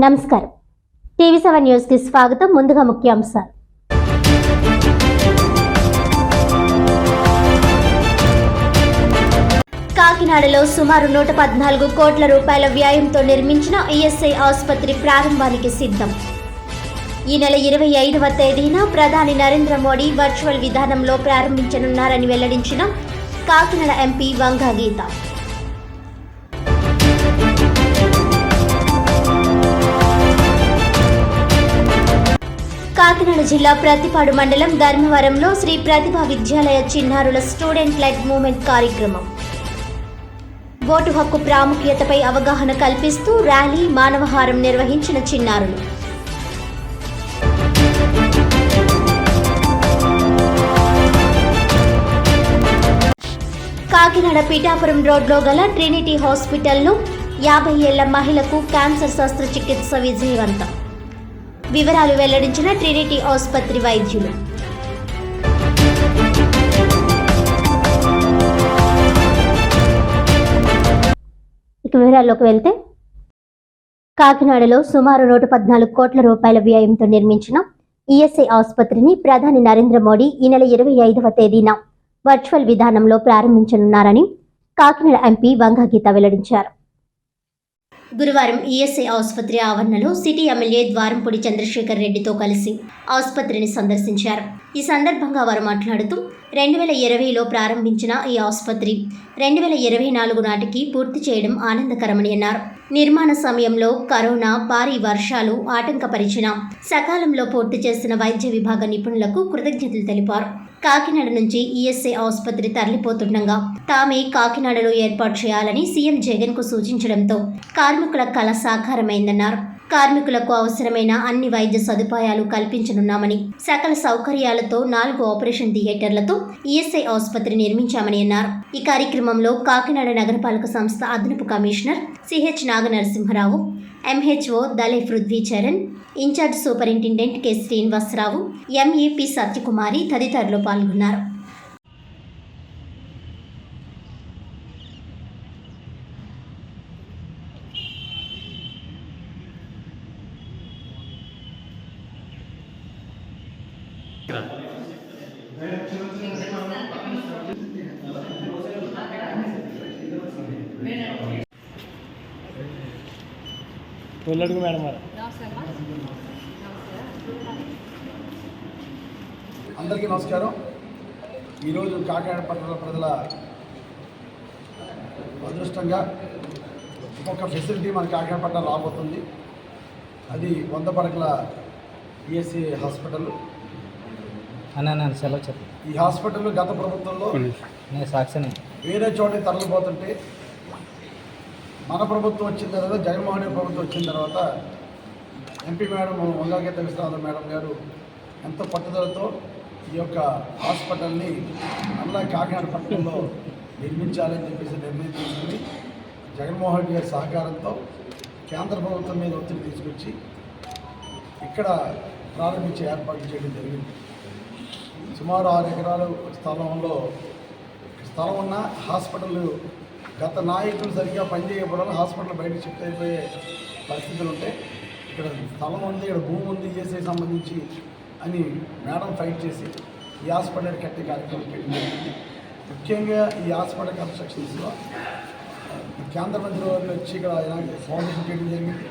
నమస్కారం. టీవీ7 న్యూస్ కి స్వాగతం. ముందుగా ముఖ్యాంశాలు. కాకినాడలో సుమారు 114 కోట్ల రూపాయల వ్యయంతో నిర్మించిన ఈఎస్ఐ ఆసుపత్రి ప్రారంభానికి సిద్ధం. ఈ నెల 25వ తేదీన ప్రధాని నరేంద్ర మోడీ వర్చువల్ విధానంలో ప్రారంభించనున్నారని వెల్లడించిన కాకినాడ ఎంపీ వంగా గీత. కాకినాడ జిల్లా ప్రతిపాడు మండలం ధర్మవరంలో శ్రీ ప్రతిభా విద్యాలయ చిన్నారుల స్టూడెంట్ లెడ్ మూవ్మెంట్ కార్యక్రమం. ఓటు హక్కు ప్రాముఖ్యతపై అవగాహన కల్పిస్తూ ర్యాలీ, మానవహారం నిర్వహించిన చిన్నారులు. కాకినాడ పిఠాపురం రోడ్లో గల ట్రినిటీ హాస్పిటల్లో 50 ఏళ్ల మహిళకు క్యాన్సర్ శస్త్రచికిత్స విజయవంతం. వివరాలు వెల్లడించిన ట్రినిటీ ఆసుపత్రి వైద్యులు. వివరాల్లోకి వెళ్తే, కాకినాడలో సుమారు 114 కోట్ల రూపాయల వ్యయంతో నిర్మించిన ఈఎస్ఐ ఆసుపత్రిని ప్రధాని నరేంద్ర మోడీ ఈ నెల 25వ తేదీన వర్చువల్ విధానంలో ప్రారంభించనున్నారని కాకినాడ ఎంపీ వంగా గీత వెల్లడించారు. గురువారం ఈఎస్ఐ ఆసుపత్రి ఆవరణలో సిటీ ఎమ్మెల్యే ద్వారంపూడి చంద్రశేఖర్ రెడ్డితో కలిసి ఆసుపత్రిని సందర్శించారు. ఈ సందర్భంగా వారు మాట్లాడుతూ 2020లో ప్రారంభించిన ఈ ఆసుపత్రి 2024 నాటికి పూర్తి చేయడం ఆనందకరమని అన్నారు. నిర్మాణ సమయంలో కరోనా, భారీ వర్షాలు ఆటంకపరిచిన సకాలంలో పూర్తి చేసిన వైద్య విభాగ నిపుణులకు కృతజ్ఞతలు తెలిపారు. కాకినాడ నుంచి ఈఎస్ఐ ఆసుపత్రి తరలిపోతుండగా తామే కాకినాడలో ఏర్పాటు చేయాలని సీఎం జగన్ కు సూచించడంతో కార్మికుల కల సాకారమైందన్నారు. కార్మికులకు అవసరమైన అన్ని వైద్య సదుపాయాలు కల్పించనున్నామని, సకల సౌకర్యాలతో 4 ఆపరేషన్ థియేటర్లతో ఈఎస్ఐ ఆసుపత్రి నిర్మించామని అన్నారు. ఈ కార్యక్రమంలో కాకినాడ నగరపాలక సంస్థ అదనపు commissioner CH Naganarasimharao, MHO Dale Prithvi Charan, in charge superintendent K Srinivasarao, MEP Satyakumari తదితరులు పాల్గొన్నారు. అందరికీ నమస్కారం. ఈరోజు కాకినాడ పట్టణ ప్రజల అదృష్టంగా ఒక ఫెసిలిటీ మన కాకినాడ పట్టణం రాబోతుంది. అది 100 పడకల ఈఎస్ఐ హాస్పిటల్. ఈ హాస్పిటల్ గత ప్రభుత్వంలో వేరే చోట తరలిపోతుంటే మన ప్రభుత్వం వచ్చిన తర్వాత, జగన్మోహన్ రెడ్డి ప్రభుత్వం వచ్చిన తర్వాత ఎంపీ మేడం వంగా గీత విశ్వనాథ మేడం గారు ఎంతో పట్టుదలతో ఈ యొక్క హాస్పిటల్ని మళ్ళా కాకినాడ పట్టణంలో నిర్మించాలని చెప్పేసి నిర్ణయం తీసుకుని జగన్మోహన్ రెడ్డి గారి సహకారంతో కేంద్ర ప్రభుత్వం మీద ఒత్తిడి తీసుకొచ్చి ఇక్కడ ప్రారంభించే ఏర్పాట్లు చేయడం జరిగింది. సుమారు 6 ఎకరాల స్థలం ఉన్న హాస్పిటల్ గత నాయకులు సరిగ్గా పనిచేయకపోవడం హాస్పిటల్ బయటకు షిఫ్ట్ అయిపోయే పరిస్థితులు ఉంటాయి. ఇక్కడ స్థలం ఉంది, ఇక్కడ భూమి ఉంది ఈఎస్ఐ సంబంధించి అని మేడం ఫైట్ చేసి ఈ హాస్పిటల్ కట్టే కార్యక్రమం పెట్టింది. ముఖ్యంగా ఈ హాస్పిటల్ కన్స్ట్రక్షన్స్లో కేంద్ర మంత్రి వారిని వచ్చి ఇక్కడ ఫౌండేషన్ చేయడం జరిగింది.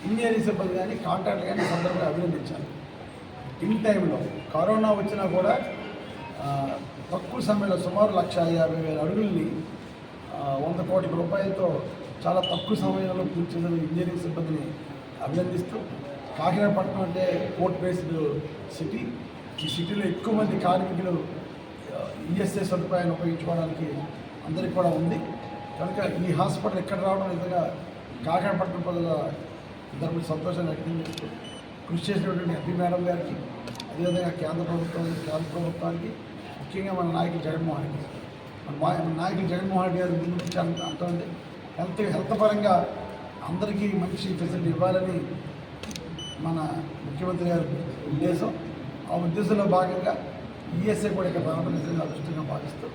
ఇంజనీరింగ్ సిబ్బంది కానీ కాంట్రాక్టర్ కానీ సందర్భంగా అభినందించాలి. ఇన్ టైంలో కరోనా వచ్చినా కూడా తక్కువ సమయంలో సుమారు 1,50,000 అడుగుల్ని 100 కోట్ల రూపాయలతో చాలా తక్కువ సమయంలో పూర్తి చేసిన ఇంజనీరింగ్ సిబ్బందిని అభినందిస్తూ, కాకినాడ పట్టణం అంటే పోర్ట్ బేస్డ్ సిటీ. ఈ సిటీలో ఎక్కువ మంది కార్మికులు ఈఎస్ఐ సదుపాయాన్ని ఉపయోగించుకోవడానికి అందరికీ కూడా ఉంది. కనుక ఈ హాస్పిటల్ ఎక్కడ రావడం నిజంగా కాకినాడ పట్టణ ప్రజల అందరూ సంతోషాన్ని వ్యక్తం చేస్తూ కృషి చేసినటువంటి ఎంపీ మేడం గారికి, అదేవిధంగా కేంద్ర ప్రభుత్వానికి, ముఖ్యంగా మన నాయకులు జగన్మోహన్ రెడ్డి గారు ముందు నుంచి అంటుంది హెల్త్ పరంగా అందరికీ మంచి ఫెసిలిటీ ఇవ్వాలని మన ముఖ్యమంత్రి గారి ఉద్దేశం. ఆ ఉద్దేశంలో భాగంగా ఈఎస్ఐ కూడా ఇక్కడ రావడం అదృష్టంగా భావిస్తూ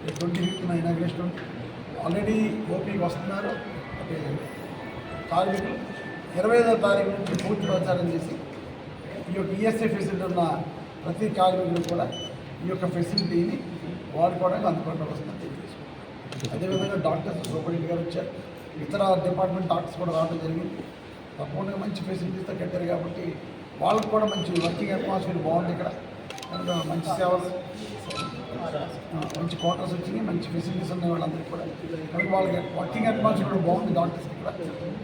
25న ఇనాగ్రేషన్ ఆల్రెడీ ఓపీకి వస్తున్నారు. అంటే కార్మికులు 25వ తారీఖు నుంచి పూర్తి ప్రచారం చేసి ఈ యొక్క ఈఎస్ఐ ఫెసిలిటీ ఉన్న ప్రతి కార్మికులు కూడా ఈ యొక్క ఫెసిలిటీని వాడుకోవడానికి అందుబాటులోకి వస్తుందని తెలియజేసుకుంటాం. అదేవిధంగా డాక్టర్స్ సూపరింటెండెంట్ గారు వచ్చారు, ఇతర డిపార్ట్మెంట్ డాక్టర్స్ కూడా రావడం జరిగింది. తప్పకుండా మంచి ఫెసిలిటీస్తో కట్టారు కాబట్టి వాళ్ళకు కూడా మంచి వర్కింగ్ అట్మాస్ఫియర్ బాగుంది. ఇక్కడ కనుక మంచి సేవలు, మంచి క్వార్టర్స్ వచ్చినాయి, మంచి ఫెసిలిటీస్ ఉన్నాయి వాళ్ళందరికీ కూడా. కనుక వాళ్ళకి వర్కింగ్ అట్మాస్ఫియర్ కూడా బాగుంది డాక్టర్స్కి ఇక్కడ.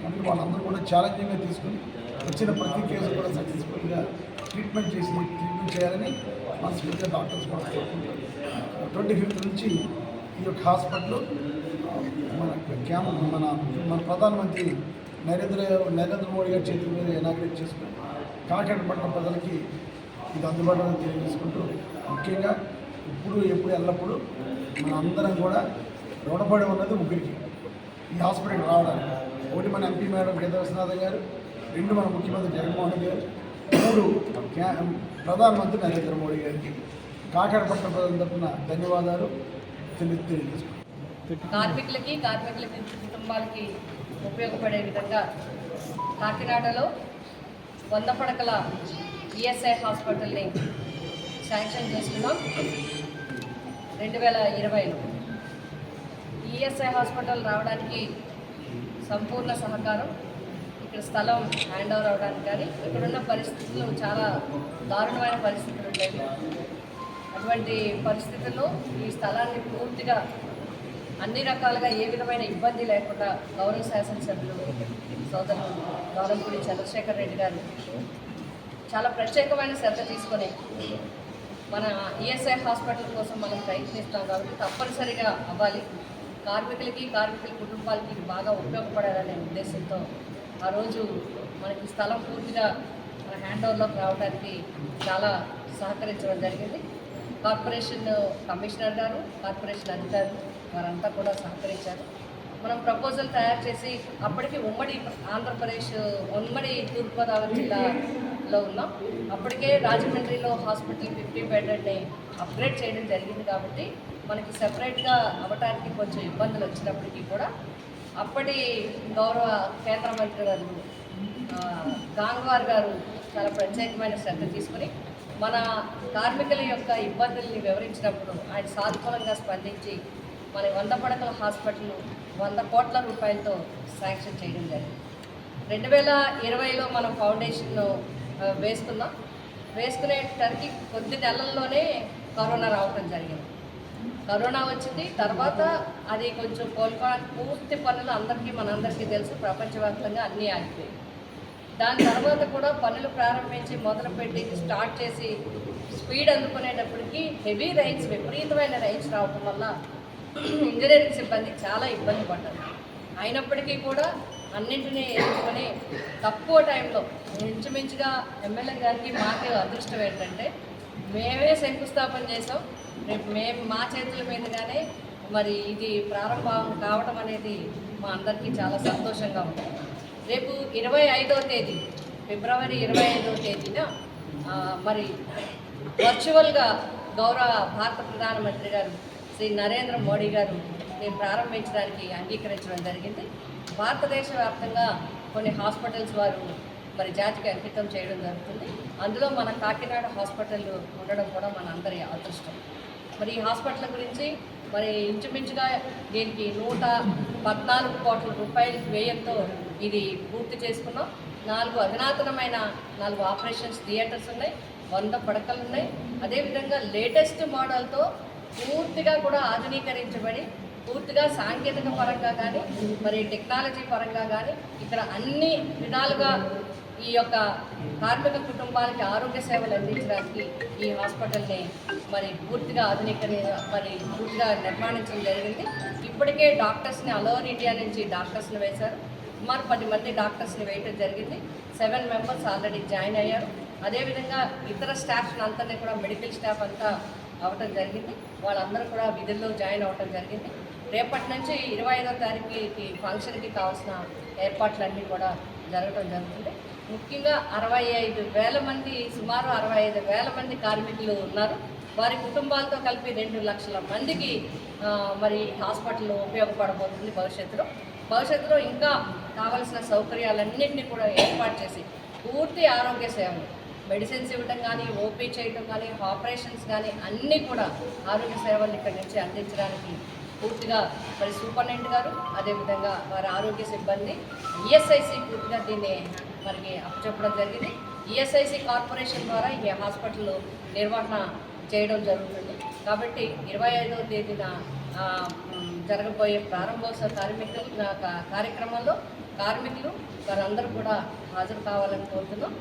కనుక వాళ్ళందరూ కూడా ఛాలెంజింగ్గా తీసుకుని వచ్చిన ప్రతి కేసు కూడా సక్సెస్ఫుల్గా ట్రీట్మెంట్ చేయాలని మనస్ఫూర్తిగా డాక్టర్స్ కూడా కోరుకుంటారు. 25th నుంచి ఈ యొక్క హాస్పిటల్ మన క్యాంప్ మన ప్రధానమంత్రి నరేంద్ర మోడీ గారి చేతుల మీద ఇనాగ్రేట్ చేసుకుని కాకినాడ పట్టణ ప్రజలకి ఇది అందుబాటులో తెలియజేసుకుంటూ, ముఖ్యంగా ఎప్పుడు ఎల్లప్పుడూ మన అందరం కూడా రుణపడి ఉన్నది ముగ్గురికి ఈ హాస్పిటల్కి రావడానికి. ఒకటి మన ఎంపీ మేడం గీత విశ్వనాథన్ గారు, 2 మన ముఖ్యమంత్రి జగన్మోహన్ రెడ్డి గారు, 3 ప్రధానమంత్రి నరేంద్ర మోడీ గారికి కాకినాడ పట్టణ ప్రజల తరఫున ధన్యవాదాలు తెలియజేసుకుంటాం. కార్మికులకి కుటుంబాలకి ఉపయోగపడే విధంగా కాకినాడలో 100 పడకల ఈఎస్ఐ హాస్పిటల్ని శాంక్షన్ చేస్తున్నాం 2020లో. ఈఎస్ఐ హాస్పిటల్ రావడానికి సంపూర్ణ సహకారం, ఇక్కడ స్థలం హ్యాండ్ ఓవర్ అవ్వడానికి కానీ ఇక్కడున్న పరిస్థితులు చాలా దారుణమైన పరిస్థితులు ఉండేవి. అటువంటి పరిస్థితుల్లో ఈ స్థలాన్ని పూర్తిగా అన్ని రకాలుగా ఏ విధమైన ఇబ్బంది లేకుండా గౌరవ శాసనసభ్యులు సోదరులు గౌరవపూడి చంద్రశేఖర్ రెడ్డి గారు చాలా ప్రత్యేకమైన శ్రద్ధ తీసుకొని మన ఈఎస్ఐ హాస్పిటల్ కోసం మనం ప్రయత్నిస్తాం కాబట్టి తప్పనిసరిగా అవ్వాలి. కార్మికుల కుటుంబాలకి ఇది బాగా ఉపయోగపడాలనే ఉద్దేశంతో ఆ రోజు మనకి స్థలం పూర్తిగా మన హ్యాండ్ ఓవర్లోకి రావడానికి చాలా సహకరించడం జరిగింది. కార్పొరేషన్ కమిషనర్ గారు, కార్పొరేషన్ అధికారులు వారంతా కూడా సహకరించారు. మనం ప్రపోజల్ తయారు చేసి అప్పటికి ఉమ్మడి ఆంధ్రప్రదేశ్, ఉమ్మడి తూర్పుగోదావరి జిల్లాలో ఉన్నాం. అప్పటికే రాజమండ్రిలో హాస్పిటల్ 50 బెడ్ని అప్గ్రేడ్ చేయడం జరిగింది కాబట్టి మనకి సెపరేట్గా అవ్వడానికి కొంచెం ఇబ్బందులు వచ్చినప్పటికీ కూడా అప్పటి గౌరవ కేంద్ర మంత్రి గారు గాంగ్వార్ గారు చాలా ప్రత్యేకమైన శ్రద్ధ తీసుకొని మన కార్మికుల యొక్క ఇబ్బందుల్ని వివరించినప్పుడు ఆయన సానుకూలంగా స్పందించి మన 100 పడకల హాస్పిటల్ 100 కోట్ల రూపాయలతో శాంక్షన్ చేయడం జరిగింది. 2020లో మనం ఫౌండేషన్ వేసుకున్నాం. వేసుకునేసరికి కొద్ది నెలల్లోనే కరోనా రావడం జరిగింది. కరోనా వచ్చింది. తర్వాత అది కొంచెం పూర్తి పనులు మనందరికీ తెలుసు, ప్రపంచవ్యాప్తంగా అన్నీ ఆగిపోయాయి. దాని తర్వాత కూడా పనులు ప్రారంభించి మొదలుపెట్టి స్టార్ట్ చేసి స్పీడ్ అందుకునేటప్పటికి హెవీ రైన్స్, విపరీతమైన రైన్స్ రావడం వల్ల ఇంజనీరింగ్ సిబ్బంది చాలా ఇబ్బంది పడ్డారు. అయినప్పటికీ కూడా అన్నింటినీ ఎదుర్కొని తక్కువ టైంలో ఇంచుమించుగా ఎమ్మెల్యే గారికి మాకే అదృష్టం ఏంటంటే మేమే శంకుస్థాపన చేసాం. రేపు మా చేతుల మీదుగానే మరి ఇది ప్రారంభం కావడం అనేది మా అందరికీ చాలా సంతోషంగా ఉంది. రేపు 25వ తేదీ, ఫిబ్రవరి 25వ తేదీన మరి వర్చువల్గా గౌరవ భారత ప్రధానమంత్రి గారు శ్రీ నరేంద్ర మోడీ గారు నేను ప్రారంభించడానికి అంగీకరించడం జరిగింది. భారతదేశ వ్యాప్తంగా కొన్ని హాస్పిటల్స్ వారు మరి జాతికి అంకితం చేయడం జరుగుతుంది. అందులో మన కాకినాడ హాస్పిటల్ ఉండడం కూడా మన అందరి అదృష్టం. మరి ఈ హాస్పిటల్ గురించి మరి ఇంచుమించుగా దీనికి 114 కోట్ల రూపాయల వ్యయంతో ఇది పూర్తి చేసుకున్నాం. 4 అధునాతనమైన 4 ఆపరేషన్స్ థియేటర్స్ ఉన్నాయి, 100 పడకలు ఉన్నాయి. అదేవిధంగా లేటెస్ట్ మోడల్తో పూర్తిగా కూడా ఆధునీకరించబడి పూర్తిగా సాంకేతిక పరంగా కానీ మరి టెక్నాలజీ పరంగా కానీ ఇక్కడ అన్ని విధాలుగా ఈ యొక్క కార్మిక కుటుంబాలకి ఆరోగ్య సేవలు అందించడానికి ఈ హాస్పిటల్ని మరి పూర్తిగా పూర్తిగా నిర్మాణించడం జరిగింది. ఇప్పటికే డాక్టర్స్ని ఆల్ ఓవర్ ఇండియా నుంచి డాక్టర్స్ని వేశారు. సుమారు 10 మంది డాక్టర్స్ని వేయటం జరిగింది. 7 మెంబర్స్ ఆల్రెడీ జాయిన్ అయ్యారు. అదేవిధంగా ఇతర స్టాఫ్ని అందరినీ కూడా మెడికల్ స్టాఫ్ అంతా అవ్వటం జరిగింది. వాళ్ళందరూ కూడా విధుల్లో జాయిన్ అవ్వటం జరిగింది. రేపటి నుంచి 25వ తారీఖుకి ఫంక్షన్కి కావాల్సిన ఏర్పాట్లన్నీ కూడా జరగడం జరుగుతుంది. ముఖ్యంగా 65,000 మంది, సుమారు 65,000 మంది కార్మికులు ఉన్నారు. వారి కుటుంబాలతో కలిపి 2 లక్షల మందికి మరి హాస్పిటల్ ఉపయోగపడబోతుంది భవిష్యత్తులో. భవిష్యత్తులో ఇంకా కావలసిన సౌకర్యాలన్నింటినీ కూడా ఏర్పాటు చేసి పూర్తి ఆరోగ్య సేవలు మెడిసిన్స్ ఇవ్వడం కానీ, ఓపీ చేయడం కానీ, ఆపరేషన్స్ కానీ అన్నీ కూడా ఆరోగ్య సేవలు ఇక్కడి నుంచి అందించడానికి పూర్తిగా మరి సూపరింటెండెంట్ గారు, అదేవిధంగా వారి ఆరోగ్య సిబ్బంది ఈఎస్ఐసి పూర్తిగా దీన్ని మనకి అప్పచెప్పడం జరిగింది. ఈఎస్ఐసి కార్పొరేషన్ ద్వారా ఈ హాస్పిటల్ నిర్వహణ చేయడం జరుగుతుంది. కాబట్టి 25వ తేదీన జరగబోయే ప్రారంభోత్సవ కార్యక్రమంలో కార్మికులు వారందరూ కూడా హాజరు కావాలని కోరుతున్నాం.